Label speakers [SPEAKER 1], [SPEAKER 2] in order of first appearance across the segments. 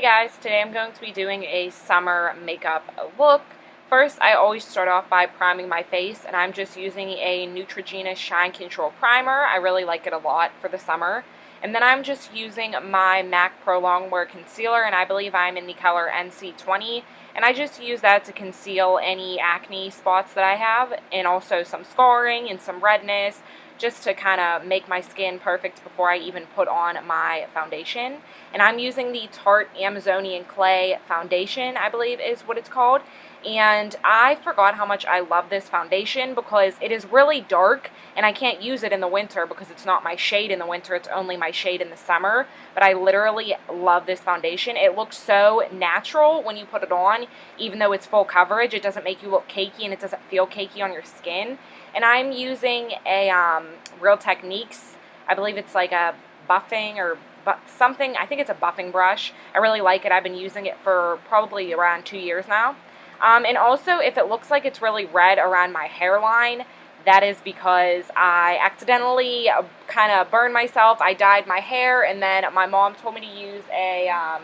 [SPEAKER 1] Hey guys, today I'm going to be doing a summer makeup look. First, I always start off by priming my face, and I'm just using a Neutrogena Shine Control Primer. I really like it a lot for the summer. And then I'm just using my MAC Prolong Wear Concealer, and I believe I'm in the color NC20. And I just use that to conceal any acne spots that I have, and also some scarring and some redness, just to kind of make my skin perfect before I even put on my foundation. And I'm using the Tarte Amazonian Clay Foundation, I believe is what it's called. And I forgot how much I love this foundation because it is really dark and I can't use it in the winter because it's not my shade in the winter, it's only my shade in the summer. But I literally love this foundation. It looks so natural when you put it on, even though it's full coverage. It doesn't make you look cakey and it doesn't feel cakey on your skin. And I'm using a Real Techniques, I believe it's like a buffing or something, I think it's a buffing brush. I really like it. I've been using it for probably around 2 years now. And also, if it looks like it's really red around my hairline, that is because I accidentally kind of burned myself. I dyed my hair, and then my mom told me to use a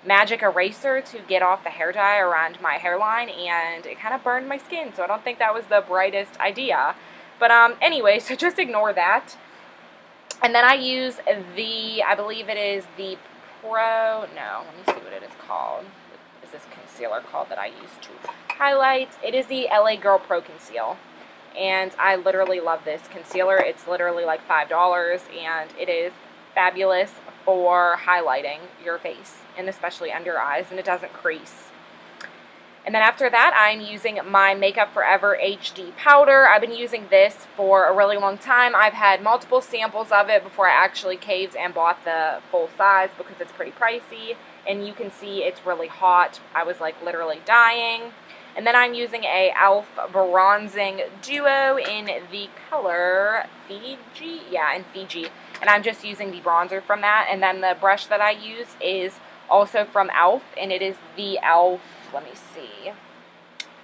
[SPEAKER 1] magic eraser to get off the hair dye around my hairline, and it kind of burned my skin, so I don't think that was the brightest idea. But anyway, so just ignore that. And then I use the, I believe it is the let me see what it is called. What is this concealer called that I use to highlight? It is the L.A Girl Pro Conceal. And I literally love this concealer. It's literally like $5, and it is fabulous for highlighting your face, and especially under eyes, and it doesn't crease. And then after that, I'm using my Makeup Forever HD powder. I've been using this for a really long time. I've had multiple samples of it before I actually caved and bought the full size because it's pretty pricey. And you can see it's really hot. I was like literally dying. And then I'm using a e.l.f. Bronzing Duo in the color Fiji. Yeah, in Fiji. And I'm just using the bronzer from that. And then the brush that I use is also from e.l.f. and it is the e.l.f. Let me see.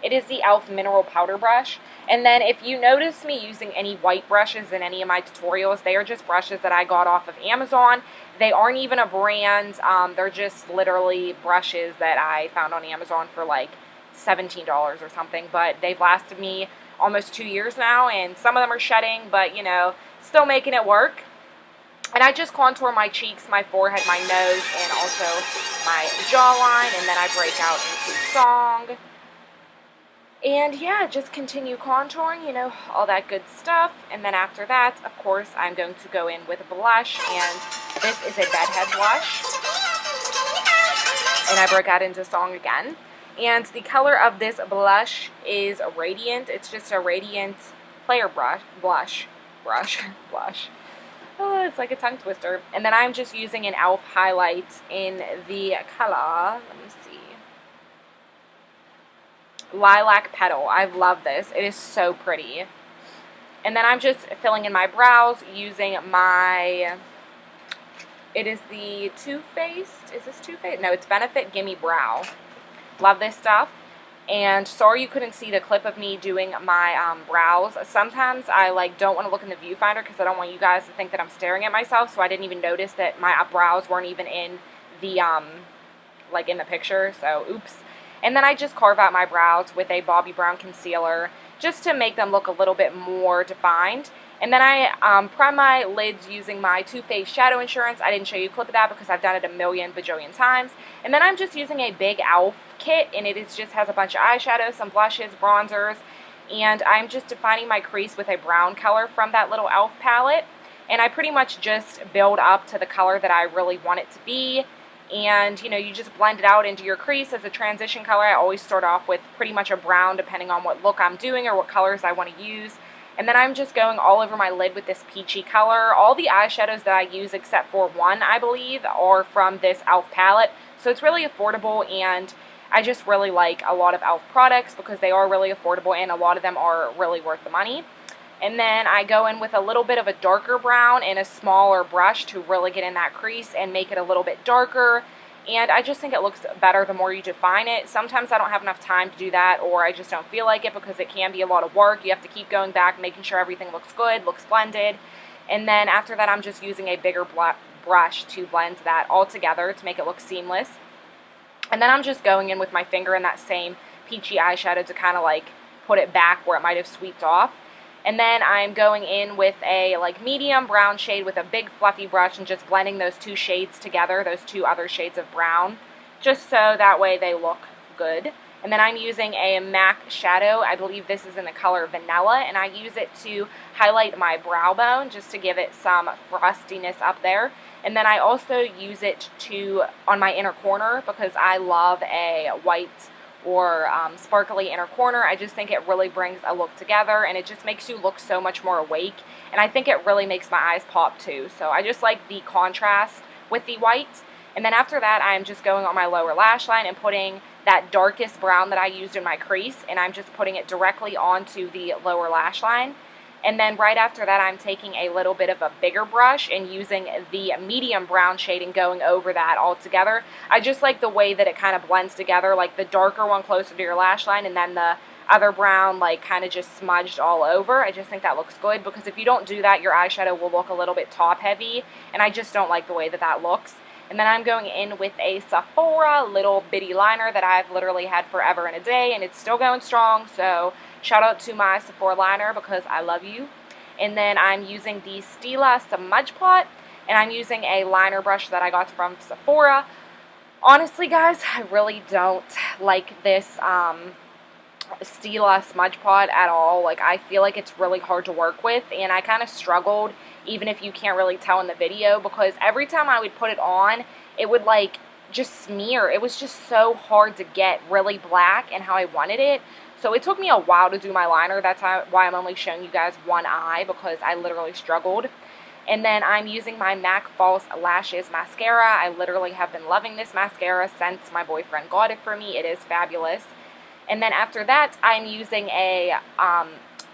[SPEAKER 1] It is the e.l.f. Mineral Powder Brush. And then if you notice me using any white brushes in any of my tutorials, they are just brushes that I got off of Amazon. They aren't even a brand. They're just literally brushes that I found on Amazon for like $17 or something. But they've lasted me almost 2 years now, and some of them are shedding, but you know, still making it work. And I just contour my cheeks, my forehead, my nose, and also my jawline, and then I break out into song. And yeah, just continue contouring, you know, all that good stuff. And then after that, of course, I'm going to go in with a blush, and this is a Bedhead blush. And I broke out into song again. And the color of this blush is Radiant. It's just a Radiant player blush. Oh, it's like a tongue twister. And then I'm just using an e.l.f. highlight in the color, let me see, Lilac Petal. I love this. It is so pretty. And then I'm just filling in my brows using my, it is the Too Faced, is this Too Faced? No, it's Benefit Gimme Brow. Love this stuff. And sorry you couldn't see the clip of me doing my brows. Sometimes I like don't want to look in the viewfinder because I don't want you guys to think that I'm staring at myself, so I didn't even notice that my brows weren't even in the like in the picture, so oops. And then I just carve out my brows with a Bobbi Brown concealer just to make them look a little bit more defined. And then I prime my lids using my Too Faced Shadow Insurance. I didn't show you a clip of that because I've done it a million bajillion times. And then I'm just using a big e.l.f. kit, and it just has a bunch of eyeshadows, some blushes, bronzers, and I'm just defining my crease with a brown color from that little e.l.f. palette. And I pretty much just build up to the color that I really want it to be. And, you know, you just blend it out into your crease as a transition color. I always start off with pretty much a brown depending on what look I'm doing or what colors I want to use. And then I'm just going all over my lid with this peachy color. All the eyeshadows that I use except for one, I believe, are from this e.l.f. palette. So it's really affordable, and I just really like a lot of e.l.f. products because they are really affordable and a lot of them are really worth the money. And then I go in with a little bit of a darker brown and a smaller brush to really get in that crease and make it a little bit darker. And I just think it looks better the more you define it. Sometimes I don't have enough time to do that, or I just don't feel like it because it can be a lot of work. You have to keep going back, making sure everything looks good, looks blended. And then after that, I'm just using a bigger brush to blend that all together to make it look seamless. And then I'm just going in with my finger in that same peachy eyeshadow to kind of like put it back where it might have swept off. And then I'm going in with a like medium brown shade with a big fluffy brush and just blending those two shades together, those two other shades of brown, just so that way they look good. And then I'm using a MAC shadow. I believe this is in the color Vanilla, and I use it to highlight my brow bone just to give it some frostiness up there. And then I also use it on my inner corner because I love a white or sparkly inner corner. I just think it really brings a look together, and it just makes you look so much more awake, and I think it really makes my eyes pop too. So I just like the contrast with the white. And then after that, I'm just going on my lower lash line and putting that darkest brown that I used in my crease, and I'm just putting it directly onto the lower lash line. And then right after that, I'm taking a little bit of a bigger brush and using the medium brown shade and going over that all together. I just like the way that it kind of blends together, like the darker one closer to your lash line and then the other brown like kind of just smudged all over. I just think that looks good because if you don't do that, your eyeshadow will look a little bit top heavy, and I just don't like the way that that looks. And then I'm going in with a Sephora little bitty liner that I've literally had forever and a day, and it's still going strong, so shout out to my Sephora liner because I love you. And then I'm using the Stila Smudge Pot, and I'm using a liner brush that I got from Sephora. Honestly, guys, I really don't like this Stila Smudge Pot at all. Like, I feel like it's really hard to work with, and I kind of struggled, even if you can't really tell in the video, because every time I would put it on, it would like just smear. It was just so hard to get really black and how I wanted it. So it took me a while to do my liner. That's why I'm only showing you guys one eye, because I literally struggled. And then I'm using my MAC False Lashes mascara. I literally have been loving this mascara since my boyfriend got it for me. It is fabulous. And then after that, I'm using a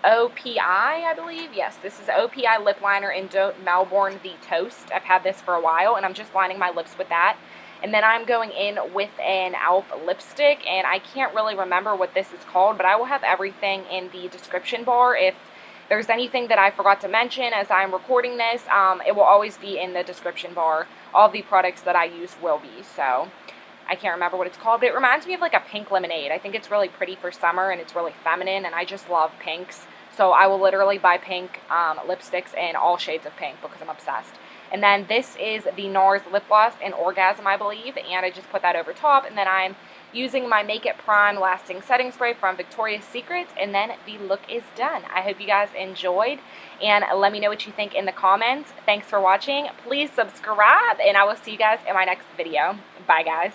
[SPEAKER 1] OPI, I believe. Yes, this is OPI Lipliner in Melbourne The Toast. I've had this for a while, and I'm just lining my lips with that. And then I'm going in with an e.l.f. lipstick, and I can't really remember what this is called, but I will have everything in the description bar. If there's anything that I forgot to mention as I'm recording this, it will always be in the description bar. All the products that I use will be, so I can't remember what it's called, but it reminds me of like a pink lemonade. I think it's really pretty for summer, and it's really feminine, and I just love pinks. So I will literally buy pink lipsticks in all shades of pink because I'm obsessed. And then this is the NARS lip gloss in Orgasm, I believe, and I just put that over top. And then I'm using my Make It Prime Lasting Setting Spray from Victoria's Secret, and then the look is done. I hope you guys enjoyed, and let me know what you think in the comments. Thanks for watching. Please subscribe, and I will see you guys in my next video. Bye, guys.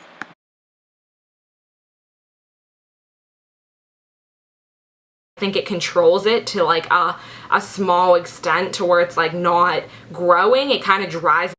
[SPEAKER 1] I think it controls it to like a small extent to where it's like not growing. It kind of dries